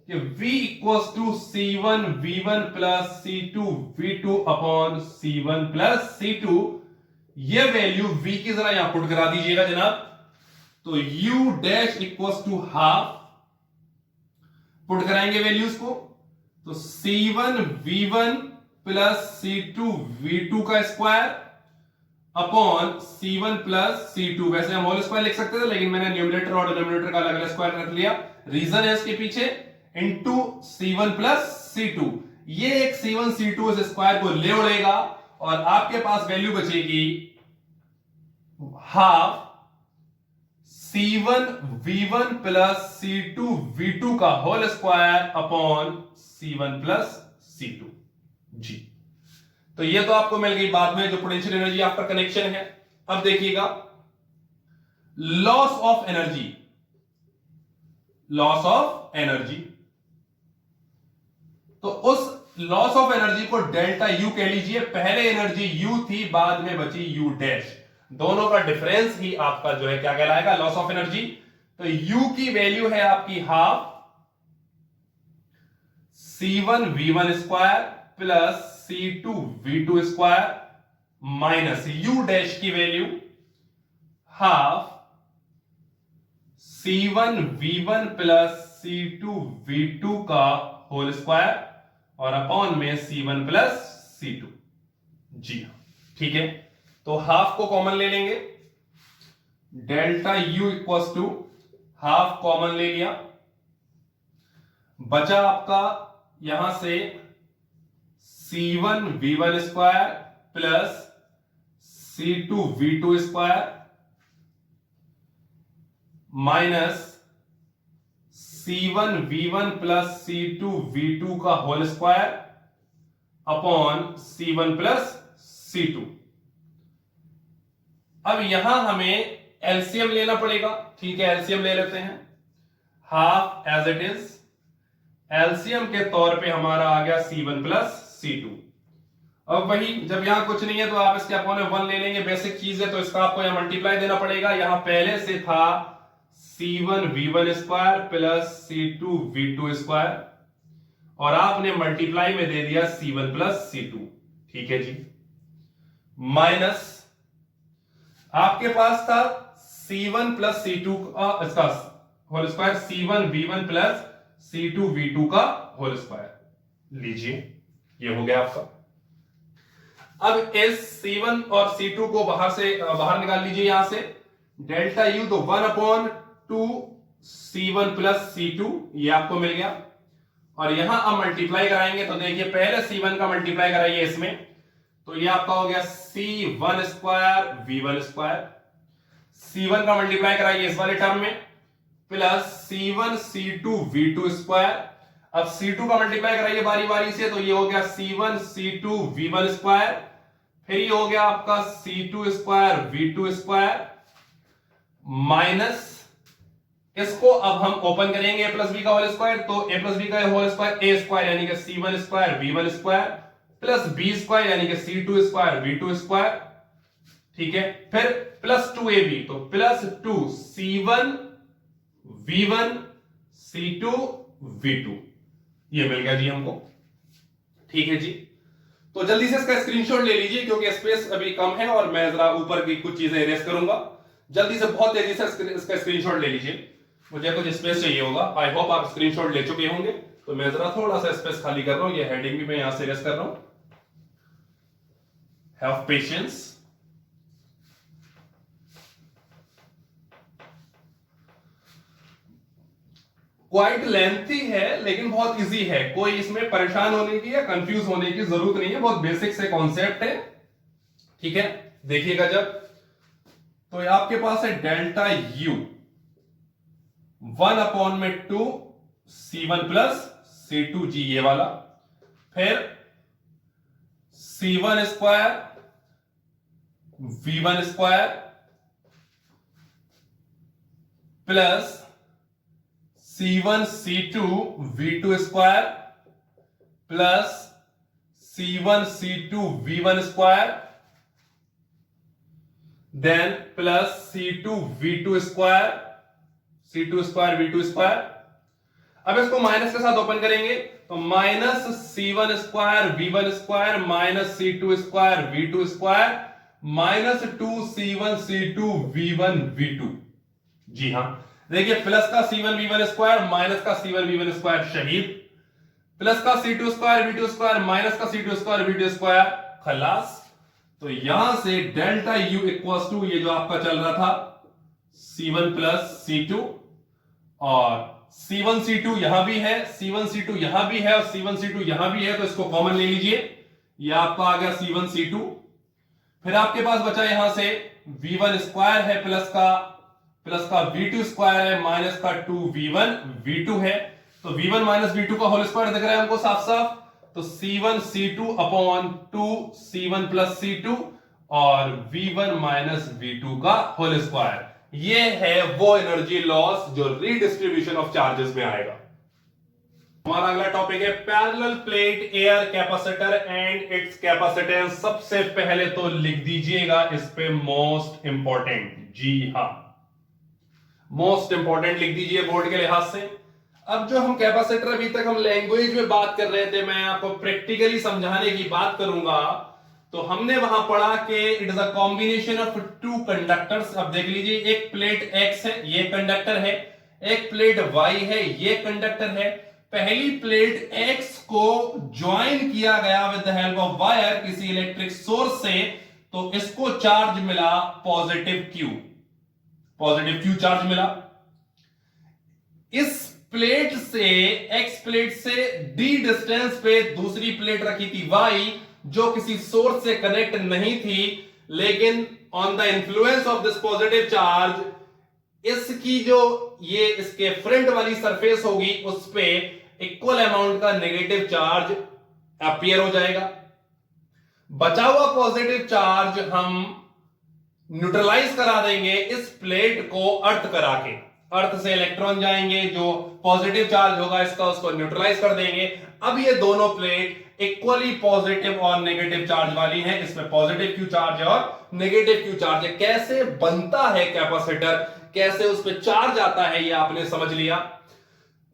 कि V equals to C1 V1 plus C2 V2 upon C1 plus C2। ये वैल्यू V की जरा यहां पुट करा दीजिएगा जनाब। तो U dash equals to half, put कराएंगे वैल्यूज को, तो C1 V1 plus C2 V2 का square upon C1 plus C2। वैसे हम होल स्क्वायर लिख सकते थे, लेकिन मैंने न्यूमरेटर और डिनोमिनेटर का अलग अलग स्क्वायर रख लिया। रीजन है इसके पीछे, इनटू C1 प्लस C2। ये एक C1 C2 इस स्क्वायर को ले उड़ेगा और आपके पास वैल्यू बचेगी half C1 V1 plus C2 V2 का whole square upon C1 plus C2 जी। तो ये तो आपको मिल गई बाद में जो पोटेंशियल एनर्जी आफ्टर कनेक्शन है। अब देखिएगा loss of energy, loss of energy. तो उस लॉस ऑफ एनर्जी को डेल्टा यू कह लीजिए। पहले एनर्जी यू थी, बाद में बची यू डैश, दोनों का डिफरेंस ही आपका जो है क्या कहलाएगा, लॉस ऑफ एनर्जी। तो यू की वैल्यू है आपकी half C1 V1 square plus C2 V2 square minus U dash की value half C1 V1 plus C2 V2 का होल स्क्वायर और अपॉन में C1 प्लस C2 जी। ठीक है, तो हाफ को कॉमन ले लेंगे, delta U equals to half common ले लिया, बचा आपका यहां से C1 V1 square plus C2 V2 square minus C1 V1 plus C2 V2 का whole square upon C1 plus C2। अब यहां हमें एलसीएम लेना पड़ेगा। ठीक है, एलसीएम ले लेते हैं, half as it is. LCM के तौर पे हमारा आ गया C1 प्लस C2। अब वही, जब यहां कुछ नहीं है तो आप इसके अपॉन में 1 ले लेंगे, बेसिक चीज है, तो इसका आपको यहां मल्टीप्लाई देना पड़ेगा। यहां पहले से था C1 V1 square plus C2 V2 square और आपने मल्टीप्लाई में दे दिया C1 प्लस C2। ठीक है जी, माइनस आपके पास था C1 प्लस C2 का इसका whole square, C1 V1 plus C2 V2 का होल स्क्वायर लीजिए, ये हो गया आपका। अब इस C1 और C2 को बाहर निकाल लीजिए यहां से, डेल्टा U तो 1/2 C1 प्लस C2 ये आपको मिल गया। और यहां अब मल्टीप्लाई कराएंगे तो देखिए पहले C1 का मल्टीप्लाई कराइए इसमें, तो ये आपका हो गया C1 square V1 square, C1 का मल्टीप्लाई कराइए इस वाले टर्म में plus C1 C2 V2 square. अब C2 का मल्टीप्लाई कराइए बारी बारी से, तो ये हो गया C1 C2 V1 स्क्वायर, फिर ये हो गया आपका C2 square V2 square minus इसको अब हम ओपन करेंगे a प्लस बी का होल स्क्वायर, तो a प्लस बी का होल स्क्वायर a स्क्वायर यानी कि C1 square V1 square plus b square यानी कि C2 स्क्वायर V2 स्क्वायर। ठीक है, फिर प्लस 2ab, तो plus 2 C1 V1 C2 V2 ये मिल गया जी हमको। ठीक है जी, तो जल्दी से इसका स्क्रीनशॉट ले लीजिए क्योंकि स्पेस अभी कम है और मैं जरा ऊपर की कुछ चीजें इरेज करूंगा। जल्दी से बहुत तेजी से इसका स्क्रीनशॉट ले लीजिए, मुझे कुछ स्पेस चाहिए होगा। आई होप आप स्क्रीनशॉट ले चुके होंगे, तो मैं जरा थोड़ा सा स्पेस खाली कर रहा हूं। ये हेडिंग भी मैं यहां से रेस कर रहा हूं। Have patience. क्वाइट लेंथी है लेकिन बहुत इजी है, कोई इसमें परेशान होने की या कंफ्यूज होने की जरूरत नहीं है, बहुत बेसिक से कॉन्सेप्ट है। ठीक है, देखिएगा जब, तो आपके पास है delta U 1/2 C1 plus C2G, ये वाला, फिर C1 square V1 square plus C1 C2 V2 square plus C1 C2 V1 square, then plus C2 V2 square, C2 square V2 square. अब इसको माइनस के साथ ओपन करेंगे तो minus C1 square V1 square minus C2 square V2 square minus 2C1 C2 V1 V2। जी हां, देखिए plus का C1 V1 स्क्वायर माइनस का C1 V1 स्क्वायर शहीद, प्लस का C2 square V2 square minus का C2 स्क्वायर V2 स्क्वायर खलास। तो यहां से डेल्टा U इक्वल्स टू ये जो आपका चल रहा था C1 प्लस C2, और C1 C2 यहां भी है, C1 C2 यहां भी है और C1 C2 यहां भी है, तो इसको कॉमन ले लीजिए, ये आपका आ गया C1 C2। फिर आपके पास बचा यहां से V1 स्क्वायर है प्लस का V2 स्क्वायर है माइनस का 2V1 V2 है, तो V1 माइनस V2 का होल स्क्वायर दिख रहा है हमको साफ साफ, तो C1 C2 upon 2 C1 plus C2 और V1 माइनस V2 का होल स्क्वायर। ये है वो एनर्जी लॉस जो रीडिस्ट्रीब्यूशन ऑफ चार्जेस में आएगा। हमारा अगला टॉपिक है parallel plate air capacitor and it's capacitance. सबसे पहले तो लिख दीजिएगा इस पे मोस्ट इंपॉर्टेंट, जी हां मोस्ट इंपॉर्टेंट लिख दीजिए बोर्ड के लिहाज से। अब जो हम कैपेसिटर, अभी तक हम लैंग्वेज में बात कर रहे थे, मैं आपको प्रैक्टिकली समझाने की बात करूंगा। तो हमने वहां पढ़ा कि it is a combination of two conductors. अब देख लीजिए, एक प्लेट X है, ये कंडक्टर है, एक प्लेट Y है, ये कंडक्टर है। पहली प्लेट X को ज्वाइन किया गया with the help of wire किसी इलेक्ट्रिक सोर्स से, तो इसको चार्ज मिला पॉजिटिव Q चार्ज मिला। इस प्लेट से, X प्लेट से D डिस्टेंस पे दूसरी प्लेट रखी थी Y, जो किसी सोर्स से कनेक्ट नहीं थी, लेकिन on the influence of this positive charge इसकी जो ये इसके फ्रंट वाली सरफेस होगी उस पे इक्वल अमाउंट का नेगेटिव चार्ज अपीयर हो जाएगा। बचा हुआ पॉजिटिव चार्ज हम न्यूट्रलाइज करा देंगे इस प्लेट को अर्थ करा के। अर्थ से इलेक्ट्रॉन जाएंगे, जो पॉजिटिव चार्ज होगा इसका उसको न्यूट्रलाइज कर देंगे। अब ये दोनों प्लेट इक्वली पॉजिटिव और नेगेटिव चार्ज वाली हैं, इसमें पॉजिटिव Q चार्ज है और नेगेटिव Q चार्ज है। कैसे बनता है कैपेसिटर, कैसे उस पर चार्ज आता है, ये आपने समझ लिया।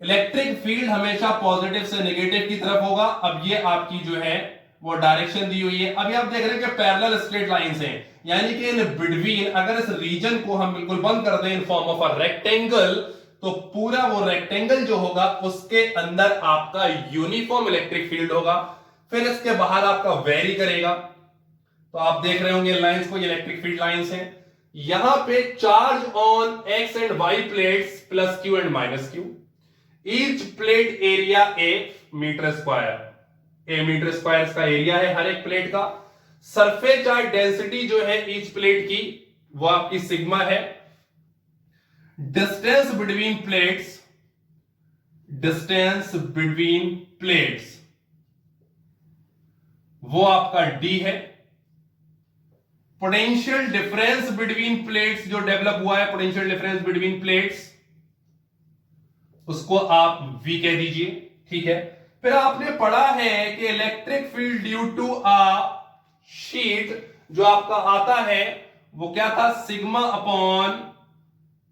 इलेक्ट्रिक फील्ड हमेशा पॉजिटिव से नेगेटिव की तरफ होगा। अब ये आपकी जो है वो डायरेक्शन दी हुई है। अभी आप देख रहे हैं कि पैरेलल स्ट्रेट लाइंस हैं, यानी कि इन बिटवीन अगर इस रीजन को हम बिल्कुल बंद कर दें इन फॉर्म ऑफ अ रेक्टेंगल, तो पूरा वो रेक्टेंगल जो होगा उसके अंदर आपका यूनिफॉर्म इलेक्ट्रिक फील्ड होगा। फिर इसके बाहर आपका वेरी करेगा। तो आप देख रहे होंगे लाइंस को, ये इलेक्ट्रिक फील्ड लाइंस हैं। यहां पे charge on X and Y plates plus Q and minus Q। Each plate area A metre square, A metre square इसका एरिया है हर एक प्लेट का। सरफेस चार्ज डेंसिटी जो है ईच प्लेट की वो आपकी सिग्मा है। डिस्टेंस बिटवीन प्लेट्स वो आपका D है। पोटेंशियल डिफरेंस बिटवीन प्लेट्स जो डेवलप हुआ है, पोटेंशियल डिफरेंस बिटवीन प्लेट्स, उसको आप V कह दीजिए। ठीक है, फिर आपने पढ़ा है कि electric field due to a sheet जो आपका आता है वो क्या था, sigma upon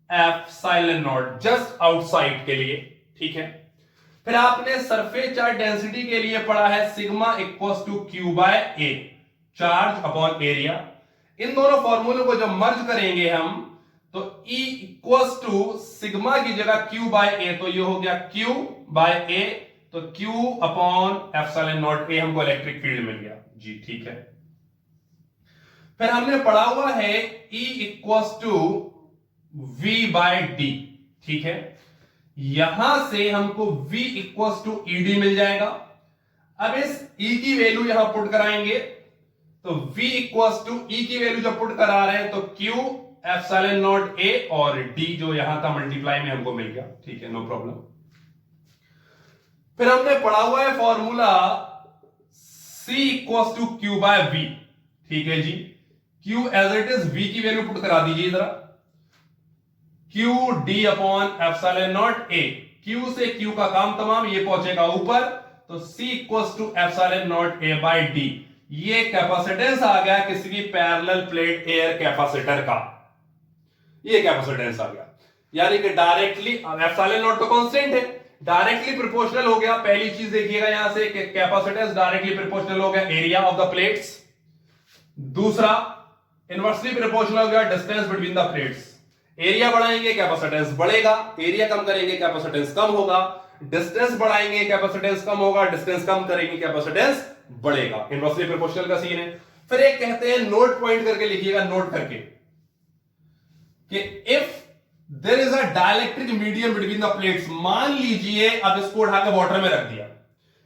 epsilon naught, just outside के लिए। ठीक है, फिर आपने सरफेस चार्ज डेंसिटी के लिए पढ़ा है sigma equals to Q by A, charge upon area. इन दोनों फॉर्मूलों को जब मर्ज करेंगे हम, तो E इक्वल्स टू सिग्मा की जगह Q बाय A, तो ये हो गया Q बाय A, तो Q upon epsilon naught A हमको इलेक्ट्रिक फील्ड मिल गया जी। ठीक है, फिर हमने पढ़ा हुआ है E equals to V by D। ठीक है, यहां से हमको V इक्वल्स टू ED मिल जाएगा। अब इस E की वैल्यू यहां पुट कराएंगे, तो V इक्वल्स टू E की वैल्यू जब पुट करा रहे हैं तो Q एप्सिलॉन नॉट A और D जो यहां था मल्टीप्लाई में हमको मिल गया। ठीक है, नो प्रॉब्लम। फिर हमने पढ़ा हुआ है formula C equals to Q by V। ठीक है जी, Q as it is, V की वैल्यू पुट करा दीजिए जरा, Q D upon epsilon naught A। Q से Q का काम तमाम, ये पहुंचेगा ऊपर, तो C equals to epsilon naught A by D। ये कैपेसिटेंस आ गया किसी भी पैरेलल प्लेट एयर कैपेसिटर का, ये कैपेसिटेंस आ गया। यानी कि डायरेक्टली, एप्सिलॉन नॉट तो कांस्टेंट है, डायरेक्टली प्रोपोर्शनल हो गया। पहली चीज देखिएगा यहां से कि कैपेसिटेंस डायरेक्टली प्रोपोर्शनल हो गया एरिया ऑफ द प्लेट्स। दूसरा, इनवर्सली प्रोपोर्शनल हो गया distance between the plates. Area बढ़ाएंगे कैपेसिटेंस बढ़ेगा, एरिया कम करेंगे कैपेसिटेंस कम होगा, डिस्टेंस बढ़ाएंगे कैपेसिटेंस कम होगा, डिस्टेंस कम करेंगे कैपेसिटेंस बढ़ेगा। इनवर्सली प्रोपोर्शनल का सीन है। फिर एक कहते हैं, नोट पॉइंट करके लिखिएगा, नोट करके, कि if there is a dielectric medium between the plates. मान लीजिए अब इसको उठा के वाटर में रख दिया,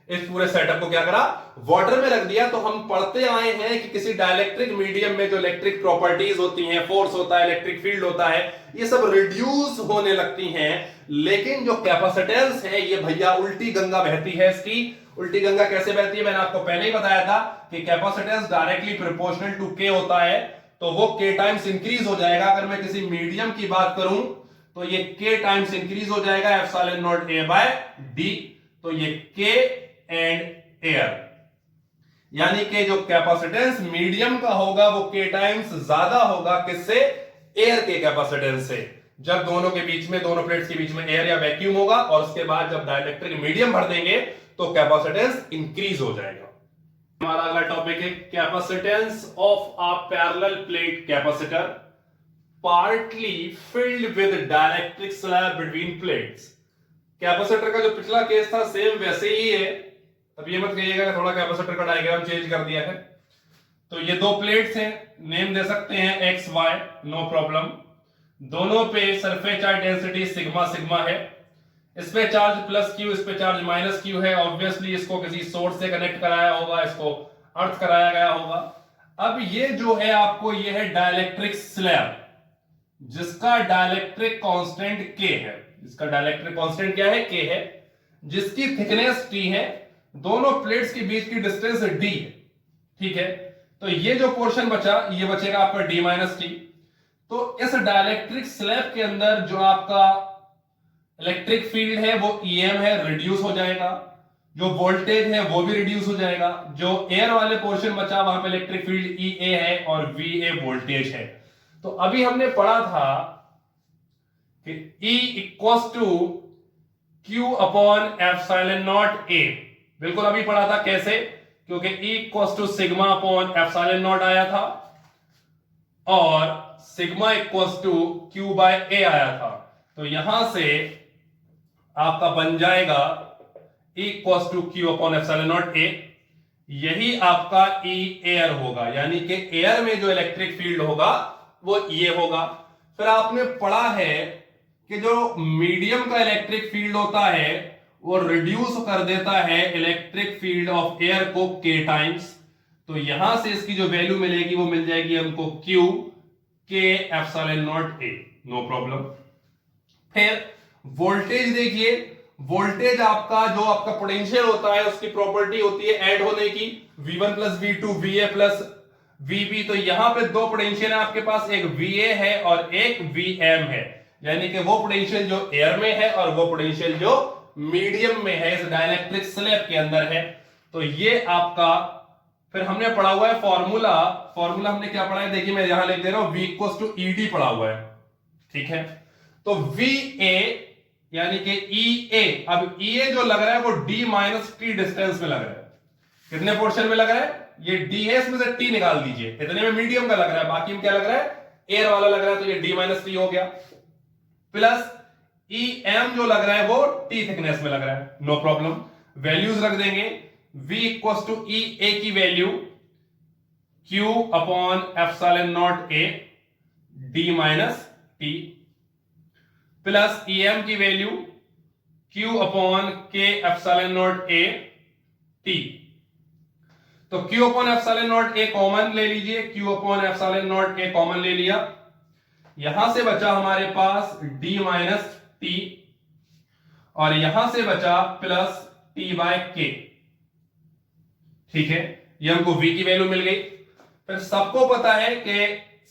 इस पूरे सेटअप को क्या करा, वाटर में रख दिया। तो हम पढ़ते आए हैं कि किसी डाइलेक्ट्रिक मीडियम में जो इलेक्ट्रिक प्रॉपर्टीज होती हैं, फोर्स होता है, इलेक्ट्रिक फील्ड होता है, ये सब रिड्यूस होने लगती हैं। लेकिन जो कैपेसिटेंस है, ये भैया उल्टी गंगा बहती है। इसकी उल्टी गंगा कैसे बहती है, मैंने आपको पहले ही बताया था कि कैपेसिटेंस डायरेक्टली प्रोपोर्शनल टू के होता है, तो वो के टाइम्स इंक्रीज हो जाएगा। अगर मैं किसी मीडियम की बात करूं तो ये के टाइम्स इंक्रीज हो जाएगा epsilon naught A by D। तो ये के एंड एयर, यानी कि जो कैपेसिटेंस मीडियम का होगा वो के टाइम्स ज्यादा होगा किससे, एयर के कैपेसिटेंस से। जब दोनों के बीच में, दोनों प्लेट्स के बीच में एयर या वैक्यूम होगा, और उसके बाद जब डाइलेक्ट्रिक मीडियम भर देंगे तो कैपेसिटेंस इंक्रीज हो जाएगा। हमारा अगला टॉपिक है capacitance of a parallel plate capacitor partly filled with dielectric slab between plates. Capacitor का जो पिछला केस था सेम वैसे ही है। अब ये मत कहिएगा कि थोड़ा कैपेसिटर का डायग्राम चेंज कर दिया है। तो ये दो प्लेट्स हैं, नेम दे सकते हैं एक्स वाई, नो प्रॉब्लम। दोनों पे surface charge density sigma sigma है। इस पे चार्ज प्लस क्यू, इस पे चार्ज माइनस क्यू है। ऑब्वियसली इसको किसी सोर्स से कनेक्ट कराया होगा, इसको अर्थ कराया गया होगा। अब ये जो है आपको, ये है डाइलेक्ट्रिक स्लैब, जिसका डाइलेक्ट्रिक कांस्टेंट के है। इसका डाइलेक्ट्रिक कांस्टेंट क्या है, के है, जिसकी थिकनेस टी है, दोनों प्लेट्स के बीच की डिस्टेंस डी है। ठीक है, तो ये जो पोर्शन बचा, ये बचेगा आपका डी माइनस टी। तो इस डाइलेक्ट्रिक स्लैब के अंदर जो आपका इलेक्ट्रिक फील्ड है वो ईएम है, रिड्यूस हो जाएगा। जो वोल्टेज है वो भी रिड्यूस हो जाएगा। जो एयर वाले पोर्शन बचा वहां पे इलेक्ट्रिक फील्ड ई ए है और वी ए वोल्टेज है। तो अभी हमने पढ़ा था कि E equals to Q upon epsilon naught A। बिल्कुल अभी पढ़ा था, कैसे, क्योंकि E equals to sigma upon epsilon naught आया था और सिग्मा equals to Q by A आया था। तो यहां से आपका बन जाएगा E equals to Q upon epsilon naught A। यही आपका E एयर होगा, यानी कि एयर में जो इलेक्ट्रिक फील्ड होगा वो ये होगा। फिर आपने पढ़ा है कि जो मीडियम का इलेक्ट्रिक फील्ड होता है वो रिड्यूस कर देता है इलेक्ट्रिक फील्ड ऑफ एयर को के टाइम्स। तो यहां से इसकी जो वैल्यू मिलेगी वो मिल जाएगी हमको Q के epsilon naught A, no problem. फिर वोल्टेज देखिए, वोल्टेज आपका जो आपका पोटेंशियल होता है उसकी प्रॉपर्टी होती है ऐड होने की, V1 plus V2 VA plus VB। तो यहां पे दो पोटेंशियल है आपके पास, एक VA है और एक VM है, यानी कि वो पोटेंशियल जो एयर में है और वो पोटेंशियल जो मीडियम में है, इस डाइलेक्ट्रिक स्लैब के अंदर है। तो ये आपका, फिर हमने पढ़ा हुआ है फॉर्मूला। फॉर्मूला हमने क्या पढ़ा है, देखिए मैं यहां लिख दे रहा हूं, V इक्वल्स टू ED पढ़ा हुआ है। ठीक है, तो VA यानी कि EA, अब EA जो लग रहा है वो D माइनस T डिस्टेंस में लग रहा है। कितने पोर्शन में लग रहा है, ये D है, इसमें से T निकाल दीजिए। इतने में मीडियम का लग रहा है, बाकी में क्या लग रहा है, एयर वाला लग रहा है तो ये d माइनस टी हो गया, प्लस EM जो लग रहा है वो T थिकनेस में लग रहा है, नो प्रॉब्लम। वैल्यूज रख देंगे, V इक्वल्स टू EA की value Q upon epsilon naught A D minus T, plus EM की value Q upon K epsilon naught A T। तो Q upon epsilon naught A common ले लीजिए, Q upon epsilon naught A common ले लिया, यहां से बचा हमारे पास D माइनस T और यहां से बचा प्लस T बाय K। ठीक है, ये हमको V की वैल्यू मिल गई। फिर सबको पता है कि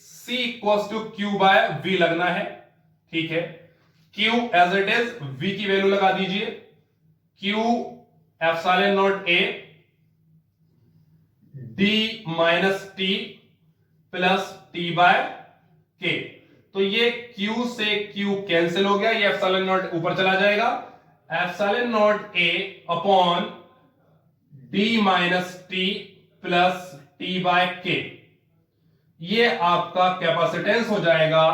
C equals to Q by V लगना है। ठीक है, Q as it is, V की वैल्यू लगा दीजिए, Q epsilon naught A D minus T plus T by K। तो ये Q से Q कैंसिल हो गया, ये एप्सिलॉन नॉट ऊपर चला जाएगा, epsilon naught A upon D minus T plus T by K। ये आपका कैपेसिटेंस हो जाएगा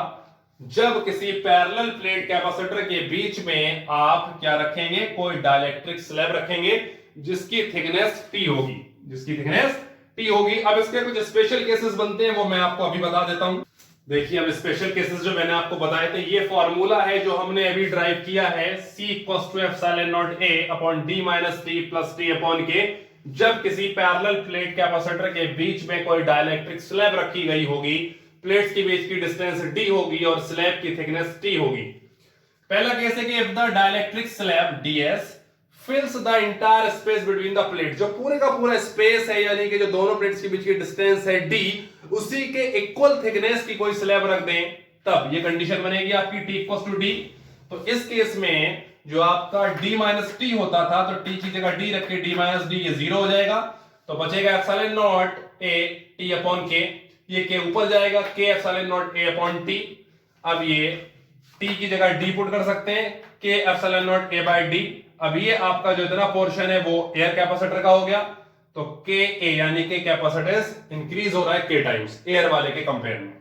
जब किसी पैरेलल प्लेट कैपेसिटर के बीच में आप क्या रखेंगे, कोई डाइलेक्ट्रिक स्लैब रखेंगे जिसकी थिकनेस T होगी, जिसकी थिकनेस T होगी। अब इसके कुछ स्पेशल केसेस बनते हैं, वो मैं आपको अभी बता देता हूं। देखिए, अब स्पेशल केसेस जो मैंने आपको बताए थे, ये फॉर्मूला है जो हमने अभी ड्राइव किया है, C equals to epsilon naught A upon D minus T plus T upon K। जब किसी पैरेलल प्लेट कैपेसिटर के बीच में कोई डाइलेक्ट्रिक स्लैब रखी गई होगी, प्लेट्स के बीच की डिस्टेंस D होगी और स्लैब की थिकनेस T होगी। पहला केस है कि if the dielectric slab DS fills the entire space between the plate, जो पूरे का पूरा स्पेस है, यानी कि जो दोनों प्लेट्स के बीच की डिस्टेंस है D, उसी के इक्वल थिकनेस की कोई स्लैब रख दें, तब ये कंडीशन बनेगी आपकी T इक्वल्स टू D। तो इस केस में जो आपका D माइनस T होता था, तो T की जगह D रख के D माइनस D, ये जीरो हो जाएगा, तो बचेगा epsilon naught A T upon K, ये K ऊपर जाएगा, K epsilon naught A upon T। अब ये T की जगह D पुट कर सकते हैं, K epsilon naught A by D। अब ये आपका जो इतना पोर्शन है वो एयर कैपेसिटर का हो गया, तो Ka यानी कि कैपेसिटेंस इंक्रीज हो रहा है K टाइम्स एयर वाले के कंपेयर में।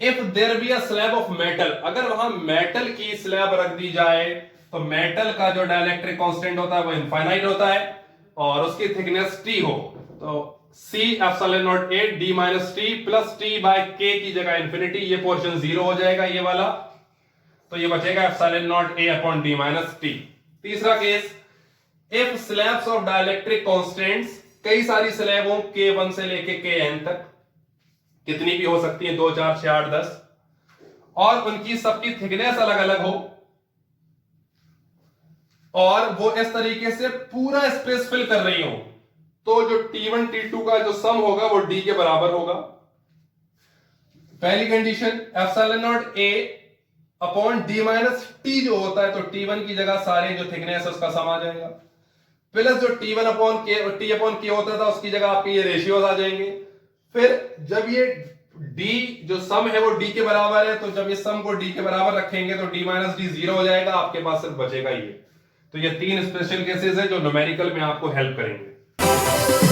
If there be a slab of metal, अगर वहां मेटल की स्लैब रख दी जाए तो मेटल का जो डाइलेक्ट्रिक कांस्टेंट होता है वो इनफाइनाइट होता है और उसकी थिकनेस T हो, तो C epsilon naught A D minus T plus T by K की जगह इंफिनिटी, ये पोर्शन जीरो हो जाएगा ये वाला, तो ये बचेगा epsilon naught A upon D minus T। तीसरा case, if slabs of dielectric constants, कई सारी स्लैब हो K1 से लेके Kn तक, कितनी भी हो सकती है, 2 4 6 8 10, और उनकी सबकी थिकनेस अलग अलग हो और वो इस तरीके से पूरा स्पेस फिल कर रही हो, तो जो T1 T2 का जो सम होगा वो D के बराबर होगा। पहली condition, epsilon naught A upon D minus T जो होता है, तो T1 की जगह सारे जो थिकनेस है उसका सम आ जाएगा, प्लस जो T1 अपॉन K और T अपॉन K होता था उसकी जगह आपके ये रेशियोज आ जाएंगे। फिर जब ये D जो सम है वो D के बराबर है, तो जब ये सम को D के बराबर रखेंगे तो D माइनस D जीरो हो जाएगा, आपके पास सिर्फ बचेगा ये। तो ये तीन स्पेशल केसेस है जो न्यूमेरिकल में आपको हेल्प करेंगे।